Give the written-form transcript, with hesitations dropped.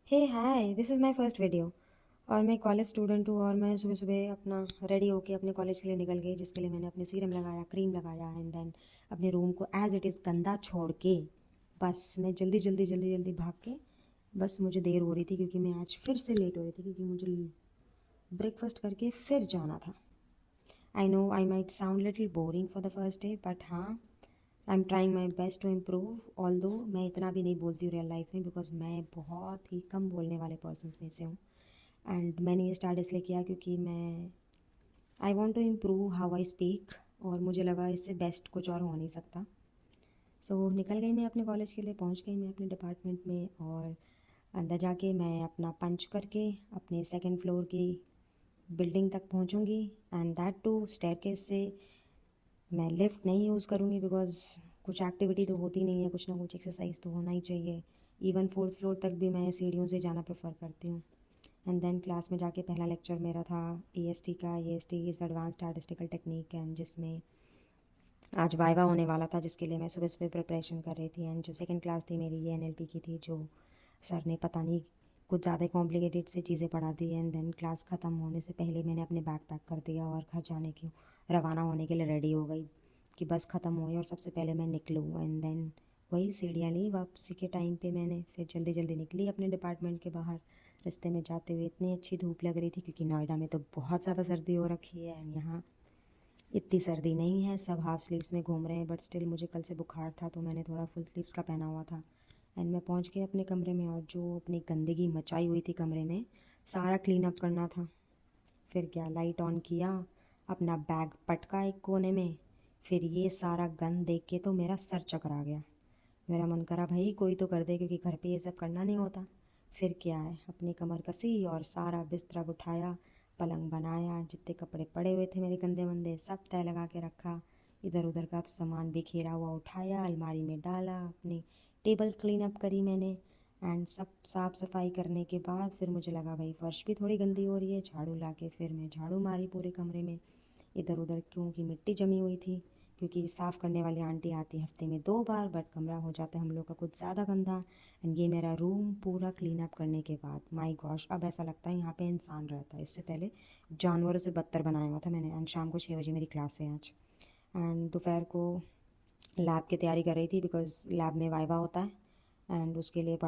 Hey hi, this is my first video. और मैं college student हूँ और मैं सुबह सुबह अपना रेडी होके अपने कॉलेज के लिए निकल गई, जिसके लिए मैंने अपने सीरम लगाया, क्रीम लगाया एंड देन अपने रूम को एज इट इज़ गंदा छोड़ के बस मैं जल्दी जल्दी जल्दी जल्दी भाग के, बस मुझे देर हो रही थी क्योंकि मैं आज फिर से लेट हो रही थी क्योंकि मुझे ब्रेकफास्ट करके फिर जाना था। I know I might sound little boring for the first day, but हाँ, I am trying my best to improve. Although मैं इतना भी नहीं बोलती हूँ रियल लाइफ में, बिकॉज मैं बहुत ही कम बोलने वाले पर्सन में से हूँ। एंड मैंने ये स्टार्ट इसलिए किया क्योंकि मैं I want to improve how I speak, और मुझे लगा इससे बेस्ट कुछ और हो नहीं सकता। निकल गई मैं अपने कॉलेज के लिए, पहुँच गई मैं अपने डिपार्टमेंट में, और अंदर जाके मैं अपना पंच करके अपने सेकंड फ्लोर की बिल्डिंग तक पहुँचूँगी। एंड दैट टू स्टेयरकेस से। मैं लिफ्ट नहीं यूज़ करूँगी बिकॉज कुछ एक्टिविटी तो होती नहीं है, कुछ ना कुछ एक्सरसाइज तो होना ही चाहिए। इवन फोर्थ फ्लोर तक भी मैं सीढ़ियों से जाना प्रेफर करती हूँ। एंड देन क्लास में जाके पहला लेक्चर मेरा था EST का। EST is advance statistical technique, and जिसमें आज वाइवा होने वाला था, जिसके लिए मैं सुबह सुबह प्रिपरेशन कर रही थी। एंड जो सेकंड क्लास थी मेरी, ये NLP की थी, जो सर ने पता नहीं कुछ ज़्यादा कॉम्प्लिकेटेड से चीज़ें पढ़ा दी। एंड देन क्लास ख़त्म होने से पहले मैंने अपने बैग पैक कर दिया और घर जाने की रवाना होने के लिए रेडी हो गई कि बस ख़त्म हुई और सबसे पहले मैं निकलूँ। एंड देन वही सीढ़ियाँ ली, वापसी के टाइम पे मैंने फिर जल्दी जल्दी निकली अपने डिपार्टमेंट के बाहर। रास्ते में जाते हुए इतनी अच्छी धूप लग रही थी क्योंकि नोएडा में तो बहुत ज़्यादा सर्दी हो रखी है, एंड यहाँ इतनी सर्दी नहीं है, सब हाफ स्लीव्स में घूम रहे हैं। बट स्टिल मुझे कल से बुखार था तो मैंने थोड़ा फुल स्लीव्स का पहना हुआ था। एंड मैं पहुंच गई अपने कमरे में, और जो अपनी गंदगी मचाई हुई थी कमरे में, सारा क्लीन अप करना था। फिर क्या, लाइट ऑन किया, अपना बैग पटका एक कोने में। फिर ये सारा गंद देख के तो मेरा सर चकरा गया। मेरा मन करा भाई कोई तो कर दे, क्योंकि घर पे ये सब करना नहीं होता। फिर क्या है, अपनी कमर कसी और सारा बिस्तरा उठाया, पलंग बनाया, जितने कपड़े पड़े हुए थे मेरे गंदे मंदे सब तय लगा के रखा। इधर उधर का सामान बिखेरा हुआ उठाया, अलमारी में डाला, अपनी टेबल क्लीन अप करी मैंने। एंड सब साफ़ सफाई करने के बाद फिर मुझे लगा भाई फर्श भी थोड़ी गंदी हो रही है, झाड़ू ला के फिर मैं झाड़ू मारी पूरे कमरे में, इधर उधर क्योंकि मिट्टी जमी हुई थी। क्योंकि साफ़ करने वाली आंटी आती हफ्ते में 2 बार, बट कमरा हो जाता है हम लोग का कुछ ज़्यादा गंदा। एंड ये मेरा रूम पूरा क्लीन अप करने के बाद, माय गॉश, अब ऐसा लगता है यहाँ पे इंसान रहता है। इससे पहले जानवरों से बदतर बनाया हुआ था मैंने। एंड शाम को 6 बजे मेरी क्लास है आज। एंड दोपहर को लैब की तैयारी कर रही थी बिकॉज लैब में वाइवा होता है, एंड उसके लिए पढ़